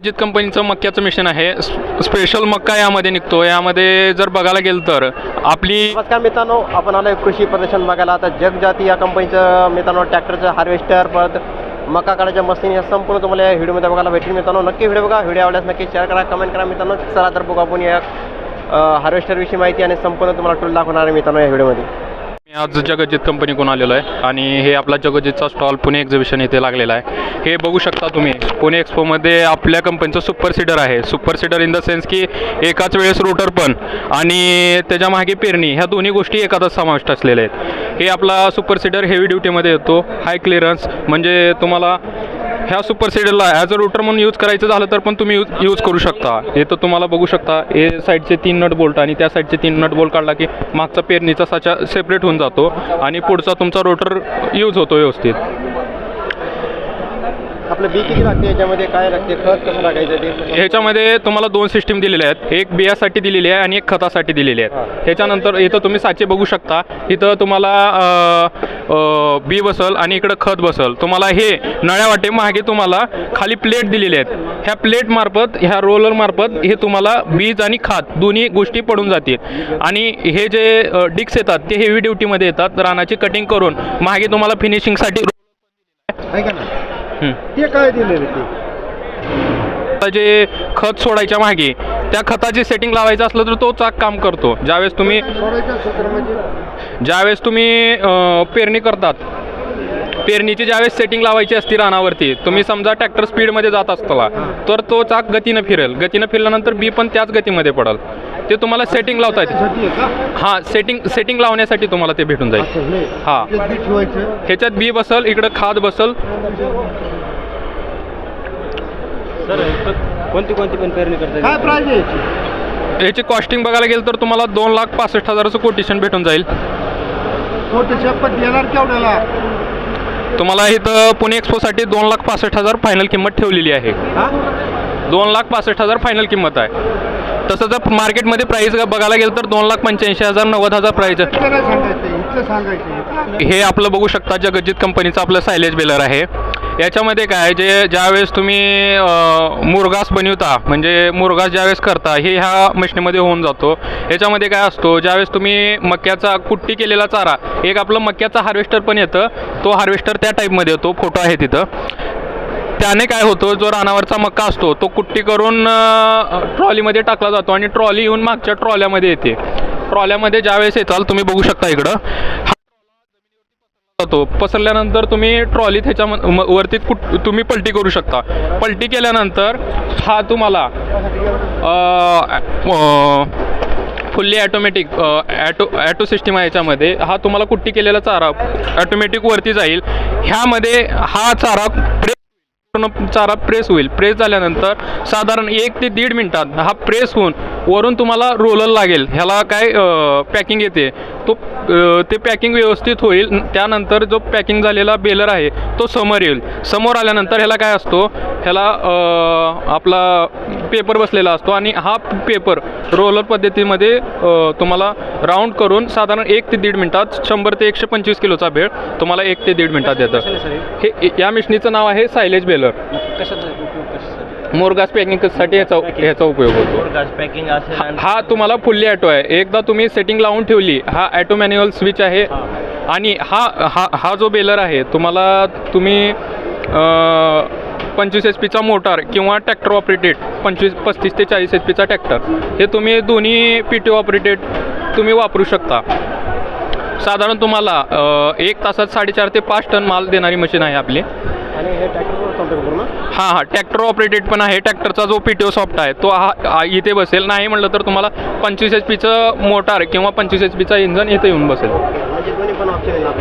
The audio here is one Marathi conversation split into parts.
जित कंपनीचं मक्याचं मिशन आहे. स्पेशल मक्का यामध्ये निघतो. यामध्ये जर बघायला गेलं तर आपली नमस्कार मित्रांनो, आपण आलोय कृषी प्रदर्शन बघायला. आता जगजाती या कंपनीचं मित्रांनो ट्रॅक्टरचं हार्वेस्टर परत मका काढायच्या मशीन या संपूर्ण तुम्हाला या व्हिडिओमध्ये बघायला भेटेल. मित्रांनो नक्की व्हिडिओ बघा. व्हिडिओ आवडल्यास नक्की शेअर करा, कमेंट करा. मित्रांनो चला तर बघू आपण या हार्वेस्टरविषयी माहिती आणि संपूर्ण तुम्हाला टूल दाखवणार आहे मित्रांनो या व्हिडिओमध्ये. मी आज जगजित कंपनीकडून आलेलो आहे आणि हे आपला जगजितचा स्टॉल पुणे एक्झिबिशन इथे लागलेला आहे. हे बघू शकता तुम्ही पुणे एक्सपोमध्ये आपल्या कंपनीचं सुपर सीडर आहे. Super seeder in the sense की एकाच वेळेस रोटर पण आणि त्याच्या मागे पेरणी ह्या दोन्ही गोष्टी एकातच समाविष्ट असलेल्या आहेत. हे आपला सुपर सीडर हेवी ड्युटीमध्ये येतो. हाय क्लिअरन्स म्हणजे तुम्हाला ह्या सुपर सीडरला ॲज अ रोटर म्हणून यूज करायचं झालं तर पण तुम्ही यूज करू शकता. हे तर तुम्हाला बघू शकता हे साईडचे 3 नट बोल्ट आणि त्या साईडचे 3 नट बोल्ट काढला की मागचा पेरणीचा साचा सेपरेट होऊन जातो आणि पुढचा तुमचा रोटर यूज होतो व्यवस्थित. आपलं बी किती लागते याच्यामध्ये, काय लागते, खत कसं टाकायचं ते ह्याच्यामध्ये तुम्हाला 2 सिस्टीम दिलेल्या आहेत. एक बियासाठी दिलेली आहे आणि एक खतासाठी दिलेली आहे. ह्याच्यानंतर इथं तुम्ही साचे बघू शकता. इथं तुम्हाला बी बसल आणि इकडं खत बसल. तुम्हाला हे नळ्या वाटे मागे तुम्हाला खाली प्लेट दिलेले आहेत. ह्या प्लेट मार्फत ह्या रोलर मार्फत हे तुम्हाला बीज आणि खत दोन्ही गोष्टी पडून जातील. आणि हे जे डिक्स येतात ते हेवी ड्युटीमध्ये येतात. रानाची कटिंग करून मागे तुम्हाला फिनिशिंगसाठी ऐका ना ते काय दिलेलं ते जे खत सोडायच्या मागे त्या खताची सेटिंग लावायचं असलं तर तो चाक काम करतो. ज्यावेळेस तुम्ही पेरणी करतात, पेरणीची ज्यावेळेस सेटिंग लावायची असते रानावरती, तुम्ही समजा ट्रॅक्टर स्पीडमध्ये जात असताना तर तो चाक गतीनं फिरेल. गतीनं फिरल्यानंतर बी पण त्याच गतीमध्ये पडेल. ते तुम्हाला सेटिंग लावता येते. हां, सेटिंग लावण्यासाठी तुम्हाला ते भेटून जाईल. हां, ह्याच्यात बी बसल, इकडं खाद बसल. कोणती पण पेरणी करता, काय प्राइस आहे याची कॉस्टिंग बघायला गेलं तर तुम्हाला 2,65,000चं कोटेशन भेटून जाईल. देणार केवढ्याला? तुम्हाला इथं पुणे एक्सपोसाठी 2,65,000 फायनल किंमत ठेवलेली आहे. 2,65,000 फायनल किंमत आहे. तसं जर मार्केटमध्ये प्राईस बघायला गेलं तर 2,85,000 90,000 प्राईस आहे. हे आपलं बघू शकता जगजित कंपनीचं आपलं सायलेज बेलर आहे. याच्यामध्ये काय ज्यावेळेस तुम्ही मुरघास बनवता म्हणजे मुरघास ज्यावेळेस करता हे ह्या मशीनमध्ये होऊन जातो. याच्यामध्ये काय असतो, ज्यावेळेस तुम्ही मक्याचा कुट्टी केलेला चारा, एक आपलं मक्याचा हार्वेस्टर पण येतं. तो हार्वेस्टर त्या टाईपमध्ये येतो, फोटो आहे तिथं. त्याने काय होतं, जो रानावरचा मक्का असतो तो कुट्टी करून ट्रॉलीमध्ये टाकला जातो आणि ट्रॉली येऊन मागच्या ट्रॉल्यामध्ये येते. ट्रॉल्यामध्ये ज्यावेळेस येताल तुम्ही बघू शकता इकडं तो पसरल्यानंतर तुम्ही ट्रॉली त्याच्या वरती तुम्ही पलटी करू शकता. पलटी केल्यानंतर हा तुम्हाला फुल्ली ॲटोमॅटिक ॲटो सिस्टीम आहे. याच्यामध्ये हा तुम्हाला कुट्टी केलेला चारा ॲटोमॅटिक वरती जाईल. ह्यामध्ये हा चारा प्रेस होईल. प्रेस झाल्यानंतर साधारण 1 ते 1.5 मिनिटात हा प्रेस होऊन वरून तुम्हाला रोलर लागेल. ह्याला काय पॅकिंग येते ते पॅकिंग व्यवस्थित होईल. त्यानंतर जो पॅकिंग झालेला बेलर आहे तो समोर येईल. समोर आल्यानंतर ह्याला काय असतो, ह्याला आपला पेपर बसलेला असतो आणि हा पेपर रोलर पद्धतीमध्ये तुम्हाला राऊंड करून साधारण 1 ते 1.5 मिनिटात 100 ते 125 किलोचा बेळ तुम्हाला 1 ते 1.5 मिनिटात देतं. हे या मशीनीचं नाव आहे सायलेज बेलर. मोरघास पॅकिंगसाठी ह्याचा उपयोग होतो. हा तुम्हाला फुल्ली ॲटो आहे. एकदा तुम्ही सेटिंग लावून ठेवली, हा ॲटो मॅन्युअल स्विच आहे. आणि हा जो बेलर आहे तुम्हाला तुम्ही 25 HP मोटार किंवा ट्रॅक्टर ऑपरेटेड 35 ते 40 HP ट्रॅक्टर हे तुम्ही दोन्ही PTO ऑपरेटेड तुम्ही वापरू शकता. साधारण तुम्हाला 1 तासात 4.5 ते 5 टन माल देणारी मशीन आहे आपली. हां, ट्रॅक्टर ऑपरेटेड पण आहे. ट्रॅक्टरचा जो PTO सॉफ्ट आहे तो हा इथे बसेल. नाही म्हटलं तर तुम्हाला 25 HP मोटार किंवा 25 HP इंजन इथे येऊन बसेल.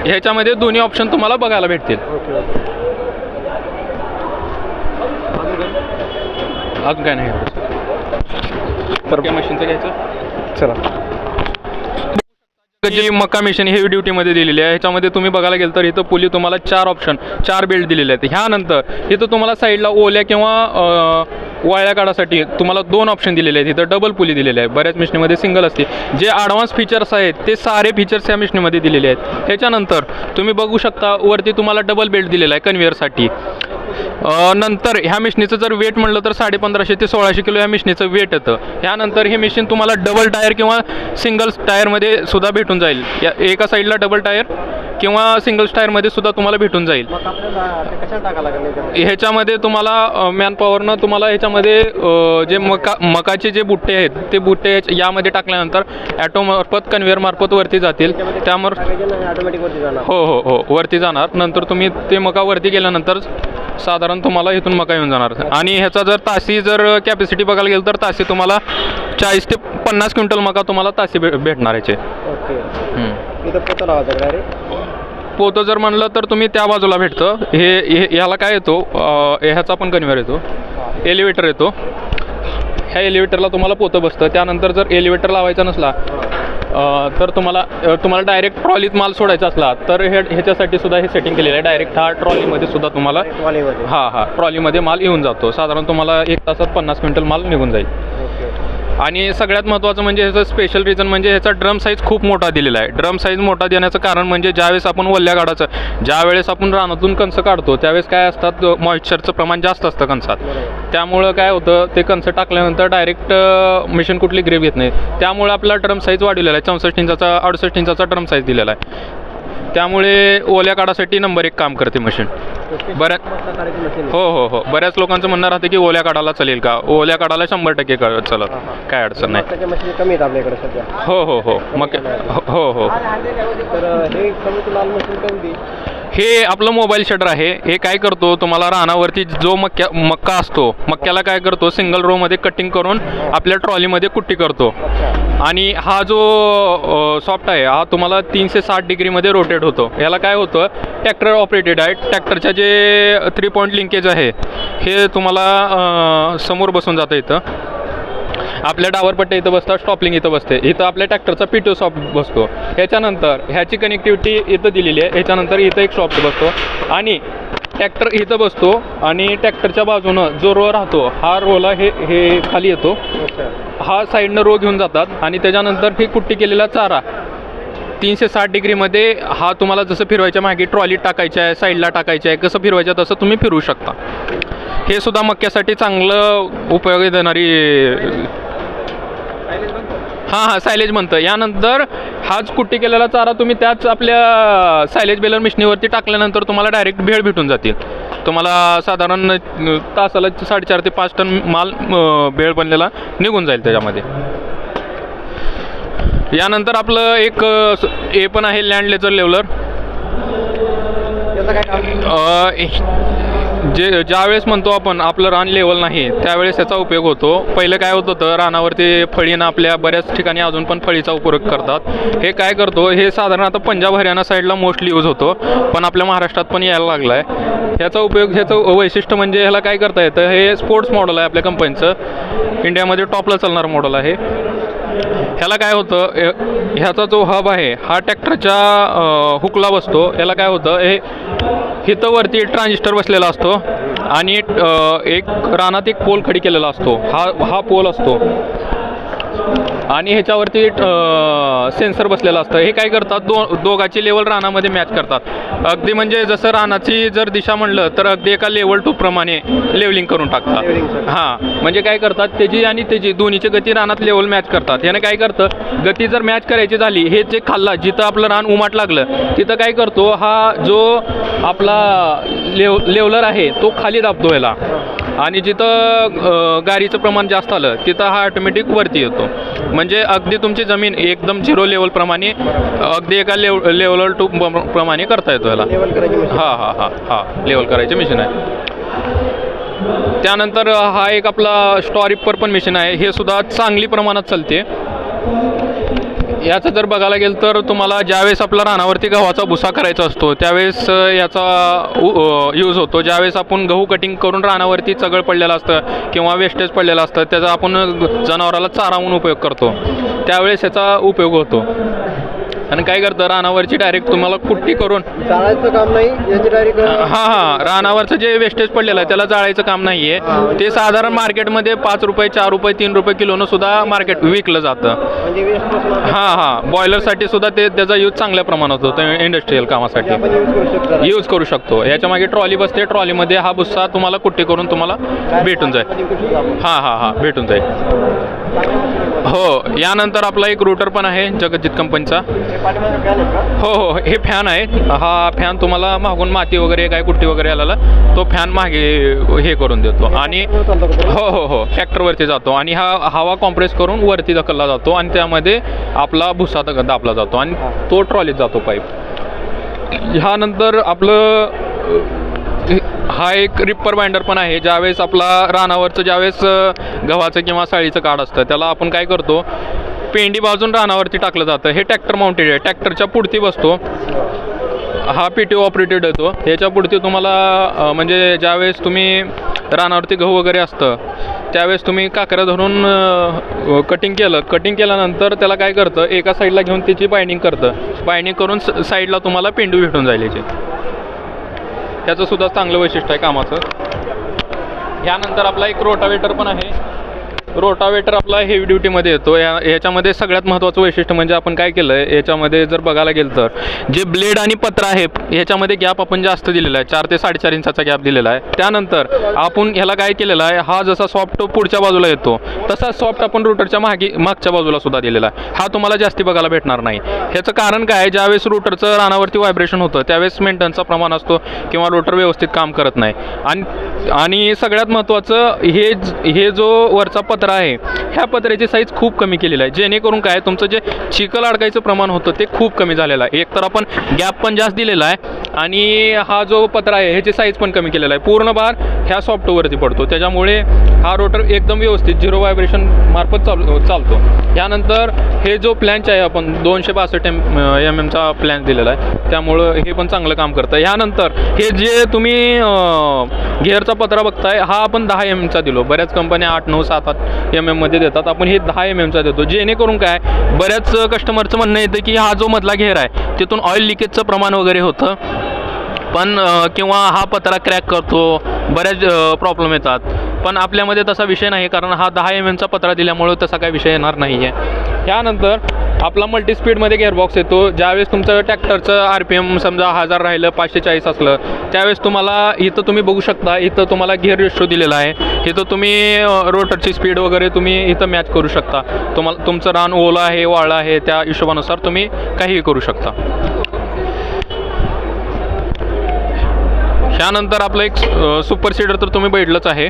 ह्याच्यामध्ये दोन्ही ऑप्शन तुम्हाला बघायला भेटतील. अजून काय नाही तर मशीनचं घ्यायचं. चला, जी मका मशीन हेवी ड्युटीमध्ये दिलेली आहे. ह्याच्यामध्ये तुम्ही बघायला गेलं तर इथं पुली तुम्हाला 4 बेल्ट दिलेले आहेत. ह्यानंतर इथं तुम्हाला साईडला ओल्या किंवा वाळ्या काढासाठी तुम्हाला 2 ऑप्शन दिलेले आहेत. इथं डबल पुली दिलेले आहे. बऱ्याच मशीनमध्ये सिंगल असते. जे ॲडव्हान्स फीचर्स आहेत ते सारे फीचर्स या मशीनमध्ये दिलेले आहेत. ह्याच्यानंतर तुम्ही बघू शकता वरती तुम्हाला डबल बेल्ट दिलेला आहे कन्व्हेअरसाठी. नंतर ह्या मिशनीचं जर वेट म्हणलं तर 1550 ते 1600 किलो ह्या मिशनीचं वेट येतं. ह्यानंतर हे मिशीन तुम्हाला डबल टायर किंवा सिंगल टायरमध्ये सुद्धा भेटून जाईल. या एका साईडला डबल टायर किंवा सिंगल टायरमध्ये सुद्धा तुम्हाला भेटून जाईल. मग आपल्याला ते कशाला टाकावं लागेल? ह्याच्यामध्ये तुम्हाला मॅनपॉवरनं तुम्हाला ह्याच्यामध्ये जे मकाचे जे बुट्टे आहेत ते बुट्टे यामध्ये टाकल्यानंतर ॲटोमार्फत कन्व्हेअर मार्फत वरती जातील. त्यामुळे ऑटोमॅटिक वरती जाणार. हो वरती जाणार. नंतर तुम्ही ते मका वरती गेल्यानंतर साधारण तुम्हाला इथून मका येऊन जाणार. आणि ह्याचा जर तासी जर कॅपॅसिटी बघायला गेलं तर तासी तुम्हाला 40 ते 50 क्विंटल मका तुम्हाला तासी भेटणार याचे. ओके. इथं पोतं लावायचं डायरेक्ट? पोतं जर म्हणलं तर तुम्ही त्या बाजूला भेटतं. ह्याला काय येतो, ह्याचा पण कन्व्हेअर येतो, एलिव्हेटर येतो. ह्या एलिव्हेटरला तुम्हाला पोतं बसतं. त्यानंतर जर एलिव्हेटर लावायचा नसला तर तुम्हाला डायरेक्ट ट्रॉलीत माल सोडायचा असला तर ह्याच्यासाठी सुद्धा हे सेटिंग केलेलं आहे. डायरेक्ट हा ट्रॉलीमध्ये सुद्धा तुम्हाला ट्रॉलीमध्ये माल येऊन जातो. साधारण तुम्हाला 1 तासात 50 क्विंटल माल निघून जाईल. आणि सगळ्यात महत्त्वाचं म्हणजे ह्याचं स्पेशल रिझन म्हणजे ह्याचा ड्रम साईज खूप मोठा दिलेला आहे. ड्रम साईज मोठा देण्याचं कारण म्हणजे ज्यावेळेस आपण ओल्या काढायचं, ज्यावेळेस आपण रानातून कणसं काढतो त्यावेळेस काय असतात, मॉइश्चरचं प्रमाण जास्त असतं कणसात. त्यामुळं काय होतं, ते कणसं टाकल्यानंतर डायरेक्ट मशीन कुठली ग्रेप घेत नाही. त्यामुळे आपला ड्रम साईज वाढवलेला आहे. 64 इंचाचा 68 इंचाचा ड्रम साईज दिलेला आहे. त्यामुळे ओल्या काढासाठी नंबर 1 काम करते मशीन. हो बऱ्याच लोकांचं म्हणणं राहतं की ओल्या काढायला चालेल का? ओल्या काढायला 100% चालत, काय अडचण नाही. कमी आहेत आपल्याकडे सध्या. हो मग हो. तर हे समोरची लाल मशीन कोणती? हे आपलं मोबाईल शटर आहे. हे काय करतो, तुम्हाला रानावरती जो मक्का असतो, मक्याला काय करतो, सिंगल रोमध्ये कटिंग करून आपल्या ट्रॉलीमध्ये कुट्टी करतो. आणि हा जो सॉफ्ट आहे हा तुम्हाला 360 डिग्रीमध्ये रोटेट होतो. याला काय होतं, ट्रॅक्टर ऑपरेटेड आहे. ट्रॅक्टरच्या जे 3 पॉईंट लिंकेज आहे हे तुम्हाला समोर बसून जातं. इथं आपल्या डावरपट्ट्या इथं बसतात, स्टॉपलिंग इथं बसते. इथं आपल्या ट्रॅक्टरचा PTO सॉफ्ट बसतो. ह्याच्यानंतर ह्याची कनेक्टिव्हिटी इथं दिलेली आहे. ह्याच्यानंतर इथं एक सॉफ्ट बसतो आणि ट्रॅक्टर इथं बसतो. आणि ट्रॅक्टरच्या बाजूनं जो रो राहतो हा रोला हे खाली येतो. हा साईडनं रो घेऊन जातात आणि त्याच्यानंतर ही कुट्टी केलेला चारा 360 डिग्रीमध्ये हा तुम्हाला जसं फिरवायच्या मागे ट्रॉलीत टाकायचं आहे, साईडला टाकायचं आहे, कसं फिरवायचं तसं तुम्ही फिरवू शकता. हे सुद्धा मक्यासाठी चांगलं उपयोगी देणारी सायलेज बनतं. यानंतर हाच कुट्टी केलेला चारा तुम्ही त्याच आपल्या सायलेज बेलर मिशनीवरती टाकल्यानंतर तुम्हाला डायरेक्ट भेळ भेटून जातील. तुम्हाला साधारण तासाला 4.5 ते 5 टन माल भेळ बनलेला निघून जाईल त्याच्यामध्ये. यानंतर आपलं एक हे पण आहे, लँड लेजर लेवलर. ज्यावेळेस म्हणतो आपण आपलं रान लेवल नाही त्यावेळेस याचा उपयोग होतो. पहिलं काय होत होतं, रानावरती फळीनं आपल्या बऱ्याच ठिकाणी अजून पण फळीचा उपयोग करतात. हे काय करतो, हे साधारण आता पंजाब हरियाणा साईडला मोस्टली यूज होतो, पण आपल्या महाराष्ट्रात पण यायला लागला आहे. ह्याचा उपयोग, ह्याचं वैशिष्ट्य म्हणजे ह्याला काय करता येतं, हे स्पोर्ट्स मॉडेल आहे आपल्या कंपनीचं, इंडियामध्ये टॉपला चालणारं मॉडेल आहे. ह्याला काय होतं, ह्याचा जो हब आहे हा ट्रॅक्टरच्या हुकला बसतो. याला काय होतं, इथं वरती ट्रान्झिस्टर बसलेला असतो आणि एक रानात एक पोल खडी केलेला असतो. हा पोल असतो आणि ह्याच्यावरती सेन्सर बसलेला असतं. हे काय करतात, दोघाची लेवल रानामध्ये मॅच करतात. अगदी म्हणजे जसं रानाची जर दिशा म्हणलं तर अगदी एका लेवल 2 प्रमाणे लेवलिंग करून टाकतात. म्हणजे काय करतात, त्याची आणि त्याची दोन्हीची गती रानात लेवल मॅच करतात. याने काय करतं, गती जर मॅच करायची झाली, हे जे खाल्ला जिथं आपलं रान उमाट लागलं तिथं काय करतो, हा जो आपला लेवलर आहे तो खाली दाबतो याला. आणि जिथं गाडीचं प्रमाण जास्त आलं तिथं हा ऑटोमॅटिक वरती येतो. म्हणजे अगदी तुमची जमीन एकदम 0 लेवल प्रमाणे अगदी एका लेवल 2 प्रमाणे करता येतो याला. लेवल करायची मशीन आहे. त्यानंतर हा एक आपला स्टॉरिपर पण मशीन आहे. हे सुद्धा चांगली प्रमाणात चालते. याचं जर बघायला गेलं तर तुम्हाला ज्यावेळेस आपला रानावरती गव्हाचा भुसा करायचा असतो त्यावेळेस याचा यूज होतो. ज्यावेळेस आपण गहू कटिंग करून रानावरती चगळ पडलेलं असतं किंवा वेस्टेज पडलेलं असतं, त्याचा आपण जनावराला चारा म्हणून उपयोग करतो, त्यावेळेस याचा उपयोग होतो. आणि काय करतं रानावरची डायरेक्ट तुम्हाला कुट्टी करून चाळायचं काम नाही याची डायरेक्ट. हां रानावरचं जे वेस्टेज पडलेलं आहे त्याला जाळायचं काम नाही आहे. ते साधारण मार्केटमध्ये 5 रुपये 4 रुपये 3 रुपये किलोनं सुद्धा मार्केट विकलं जातं. म्हणजे वेस्ट पासून हां बॉयलरसाठी सुद्धा त्याचा यूज चांगल्या प्रमाणात होतो इंडस्ट्रीयल कामासाठी आपण यूज करू शकतो. यूज करू शकतो. याच्या मागे ट्रॉली बसते, ट्रॉलीमध्ये हा भुस्सा तुम्हाला कुट्टी करून तुम्हाला भेटून जाईल. हां भेटून जाईल. हो यानंतर आपला एक रोटर पण आहे जगजित कंपनीचा. हो हे फॅन आहे. हा फॅन तुम्हाला मागून माती वगैरे काय कुट्टी वगैरे आलेला तो फॅन मागे हे करून देतो आणि हो ट्रॅक्टरवरती जातो आणि हा हवा कॉम्प्रेस करून वरती ढकलला जातो आणि त्यामध्ये आपला भुस्सा दाबला जातो आणि तो ट्रॉलीत जातो पाईप. ह्यानंतर आपलं हा एक रिप्पर बाइंडर पण आहे. ज्यावेळेस आपला रानावरचं ज्यावेळेस गव्हाचं किंवा साळीचं काढ असतं त्याला आपण काय करतो पेंडी बाजून रानावरती टाकलं जातं. हे ट्रॅक्टर माउंटेड आहे. ट्रॅक्टरच्या पुढती बसतो. हा PTO ऑपरेटेड येतो. ह्याच्या पुढती तुम्हाला म्हणजे ज्यावेळेस तुम्ही रानावरती गहू वगैरे असतं त्यावेळेस तुम्ही काकऱ्या धरून कटिंग केल्यानंतर त्याला काय करतं एका साईडला घेऊन त्याची बाइंडिंग करतं. बाइंडिंग करून साईडला तुम्हाला पेंडू भेटून जाईल याची. त्याचं सुद्धा चांगलं वैशिष्ट्य आहे कामाचं. यानंतर आपला एक रोटावेटर पण आहे. रोटावेटर आपला हेवी ड्युटीमध्ये येतो. याच्यामध्ये सगळ्यात महत्त्वाचं वैशिष्ट्य म्हणजे आपण काय केलं आहे याच्यामध्ये जर बघायला गेलं तर जे ब्लेड आणि पत्र आहे ह्याच्यामध्ये गॅप आपण जास्त दिलेला आहे. 4 ते 4.5 इंचाचा गॅप दिलेला आहे. त्यानंतर आपण ह्याला काय केलेलं आहे हा जसा सॉफ्ट पुढच्या बाजूला येतो तसा सॉफ्ट आपण रोटरच्या मागच्या बाजूला सुद्धा दिलेला आहे. हा तुम्हाला जास्ती बघायला भेटणार नाही. ह्याचं कारण काय ज्यावेळेस रोटरचं रानावरती व्हायब्रेशन होतं त्यावेळेस मेंटेनन्सचा प्रमाण असतो किंवा रोटर व्यवस्थित काम करत नाही. आणि सगळ्यात महत्त्वाचं हे जो वरचा पत्रा आहे ह्या पत्र्याची साईज खूप कमी केलेला आहे जेणेकरून काय तुमचं जे चिखल अडकायचं प्रमाण होतं ते खूप कमी झालेलं आहे. एक तर आपण गॅप पण जास्त दिलेला आहे आणि हा जो पत्रा आहे ह्याची साईज पण कमी केलेला आहे. पूर्ण भार ह्या सॉफ्टवरती पडतो त्याच्यामुळे हा रोटर एकदम व्यवस्थित 0 व्हायब्रेशन मार्फत चालतो. यानंतर हे जो प्लॅनच आहे आपण 262 mm प्लॅन दिलेला आहे त्यामुळं हे पण चांगलं काम करतं. यानंतर हे जे तुम्ही गिअरचा पत्रा बघताय हा आपण 10 mm दिलो. बऱ्याच कंपन्या 8, 9, 7, 8 mm मध्ये देतात. आपण हे 10 mm देतो जेणेकरून काय बऱ्याच कस्टमरचं म्हणणं येतं की हा जो मधला घेर आहे तिथून ऑइल लिकेजचं प्रमाण वगैरे होतं पण किंवा हा पत्रा क्रॅक करतो बऱ्याच प्रॉब्लेम येतात. पण आपल्यामध्ये तसा विषय नाही कारण हा 10 mm पत्रा दिल्यामुळं तसा काही विषय येणार नाही आहे. त्यानंतर आपला मल्टीस्पीडमध्ये गेअरबॉक्स येतो. ज्यावेळेस तुमचं ट्रॅक्टरचं RPM समजा 1000 राहिलं 540 असलं त्यावेळेस तुम्हाला इथं तुम्ही बघू शकता इथं तुम्हाला गिअर रेशो दिलेला आहे. इथं तुम्ही रोटरची स्पीड वगैरे तुम्ही इथं मॅच करू शकता. तुम्हाला तुमचं रान ओलं आहे वाळलं आहे त्या हिशोबानुसार तुम्ही काहीही करू शकता. त्यानंतर आपलं एक सुपर सीडर तर तुम्ही बैठलंच आहे.